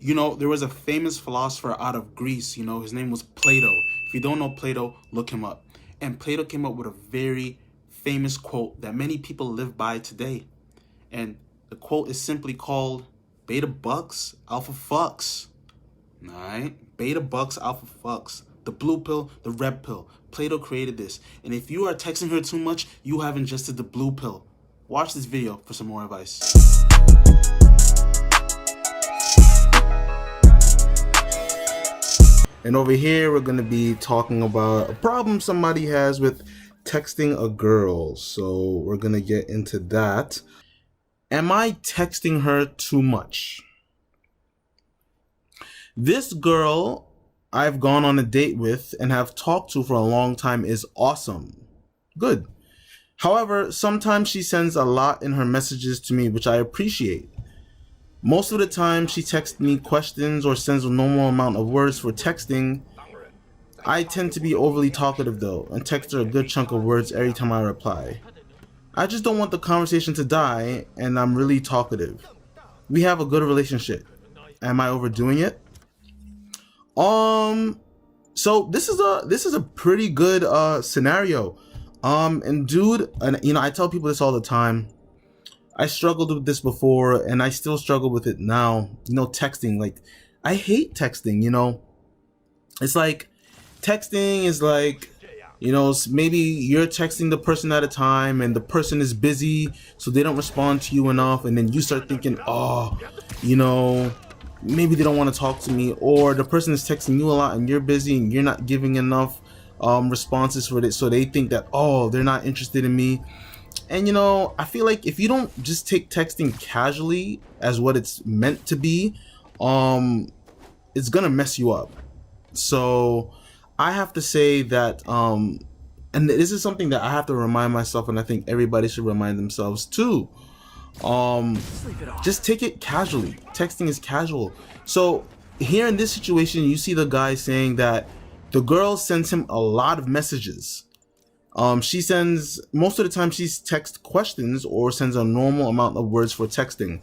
You know, there was a famous philosopher out of Greece, you know, his name was Plato. If you don't know Plato, look him up. And Plato came up with a very famous quote that many people live by today. And the quote is simply called beta bucks, alpha fucks. Alright? Beta bucks, alpha fucks. The blue pill, the red pill. Plato created this. And if you are texting her too much, you have ingested the blue pill. Watch this video for some more advice. And over here, we're going to be talking about a problem somebody has with texting a girl. So we're going to get into that. Am I texting her too much? This girl I've gone on a date with and have talked to for a long time is awesome. Good. However, sometimes she sends a lot in her messages to me, which I appreciate. Most of the time, she texts me questions or sends a normal amount of words for texting. I tend to be overly talkative though, and text her a good chunk of words every time I reply. I just don't want the conversation to die, and I'm really talkative. We have a good relationship. Am I overdoing it? So this is a pretty good scenario. And dude, and you know, I tell people this all the time. I struggled with this before and I still struggle with it now. You know, texting, like I hate texting, you know. It's like texting is like, you know, maybe you're texting the person at a time and the person is busy, so they don't respond to you enough, and then you start thinking, oh, you know, maybe they don't want to talk to me, or the person is texting you a lot and you're busy and you're not giving enough responses for it, so they think that, oh, they're not interested in me. And you know, I feel like if you don't just take texting casually as what it's meant to be, it's gonna mess you up. So I have to say that, and this is something that I have to remind myself, and I think everybody should remind themselves too. Just take it casually. Texting is casual. So here in this situation, you see the guy saying that the girl sends him a lot of messages. She sends, most of the time she's text questions or sends a normal amount of words for texting.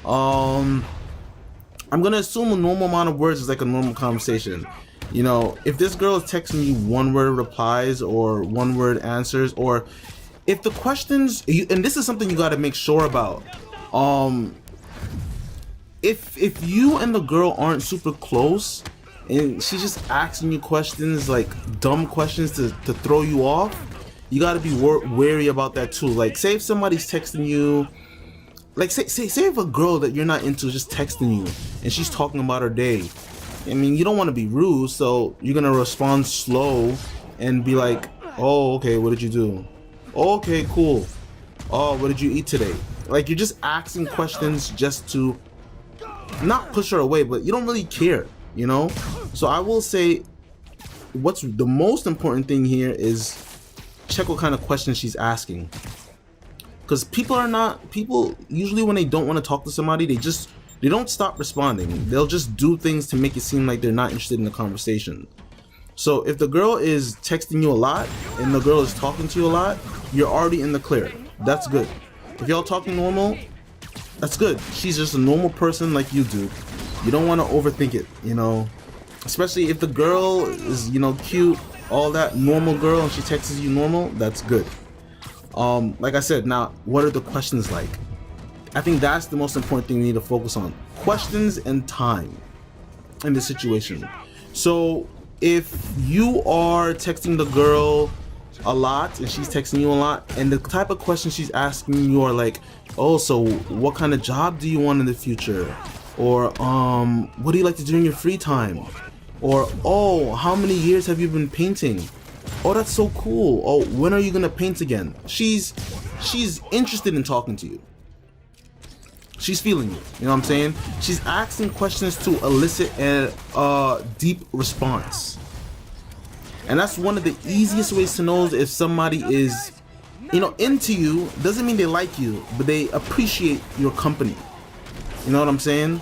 I'm gonna assume a normal amount of words is like a normal conversation. You know, if this girl is texting you one word replies or one word answers, or if the questions, and this is something you got to make sure about. If you and the girl aren't super close and she's just asking you questions, like dumb questions to throw you off, you got to be wary about that too. Like, say if somebody's texting you, like say if a girl that you're not into is just texting you and she's talking about her day. I mean, you don't want to be rude, so you're gonna respond slow and be like, oh, okay, what did you do? Oh, okay, cool. Oh, what did you eat today? Like, you're just asking questions just to not push her away, but you don't really care, you know? So I will say, what's the most important thing here is check what kind of questions she's asking. Because people usually when they don't want to talk to somebody, they don't stop responding. They'll just do things to make it seem like they're not interested in the conversation. So if the girl is texting you a lot and the girl is talking to you a lot, you're already in the clear. That's good. If y'all talking normal, that's good. She's just a normal person like you do. You don't want to overthink it, you know. Especially if the girl is, you know, cute, all that, normal girl, and she texts you normal, that's good. Like I said, now, what are the questions like? I think that's the most important thing we need to focus on. Questions and time in this situation. So if you are texting the girl a lot and she's texting you a lot, and the type of questions she's asking you are like, oh, so what kind of job do you want in the future? Or what do you like to do in your free time? Or, oh, how many years have you been painting? Oh, that's so cool. Oh, when are you gonna paint again? She's interested in talking to you. She's feeling you, you know what I'm saying? She's asking questions to elicit a deep response. And that's one of the easiest ways to know if somebody is, you know, into you. Doesn't mean they like you, but they appreciate your company. You know what I'm saying?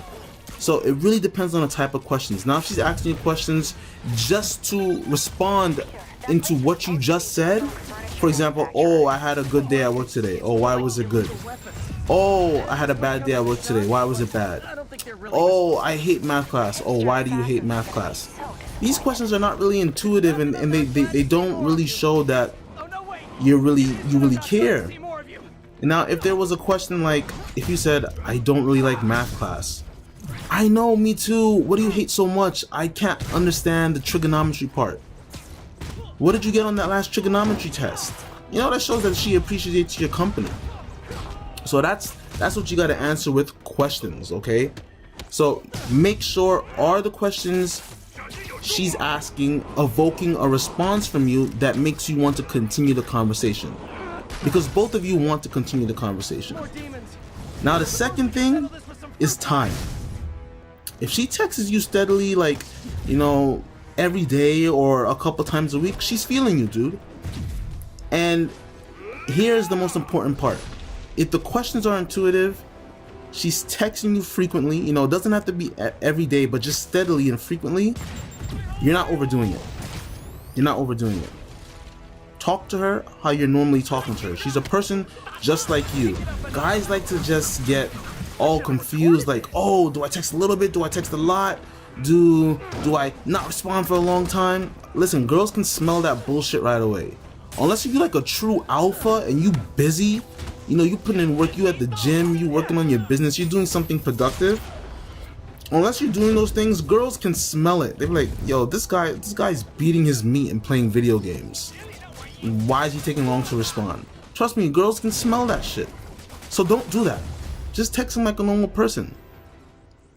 So it really depends on the type of questions. Now, if she's asking you questions just to respond into what you just said, for example, oh, I had a good day at work today. Oh, why was it good? Oh, I had a bad day at work today. Why was it bad? Oh, I hate math class. Oh, why do you hate math class? These questions are not really intuitive, and they don't really show that you really care. Now, if there was a question like, if you said, I don't really like math class. I know, me too. What do you hate so much? I can't understand the trigonometry part. What did you get on that last trigonometry test? You know, that shows that she appreciates your company. So that's what you got to answer with questions, okay? So make sure, are the questions she's asking evoking a response from you that makes you want to continue the conversation? Because both of you want to continue the conversation. Now the second thing is time. If she texts you steadily, like, you know, every day or a couple times a week, she's feeling you, dude. And here's the most important part. If the questions are intuitive, she's texting you frequently, you know, it doesn't have to be every day, but just steadily and frequently, you're not overdoing it. You're not overdoing it. Talk to her how you're normally talking to her. She's a person just like you. Guys like to just get all confused, like, oh, do I text a little bit? Do I text a lot? Do I not respond for a long time? Listen, girls can smell that bullshit right away. Unless you're like a true alpha and you busy, you know, you putting in work, you at the gym, you working on your business, you're doing something productive. Unless you're doing those things, girls can smell it. They're like, yo, this guy's beating his meat and playing video games. Why is he taking long to respond? Trust me, girls can smell that shit. So don't do that. Just text him like a normal person.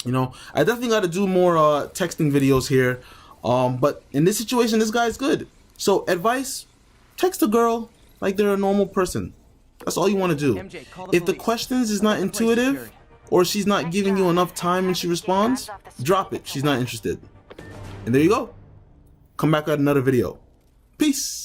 You know, I definitely got to do more texting videos here. But in this situation, this guy's good. So advice, text a girl like they're a normal person. That's all you want to do. If the questions is not intuitive, or she's not giving you enough time when she responds, drop it. She's not interested. And there you go. Come back at another video. Peace.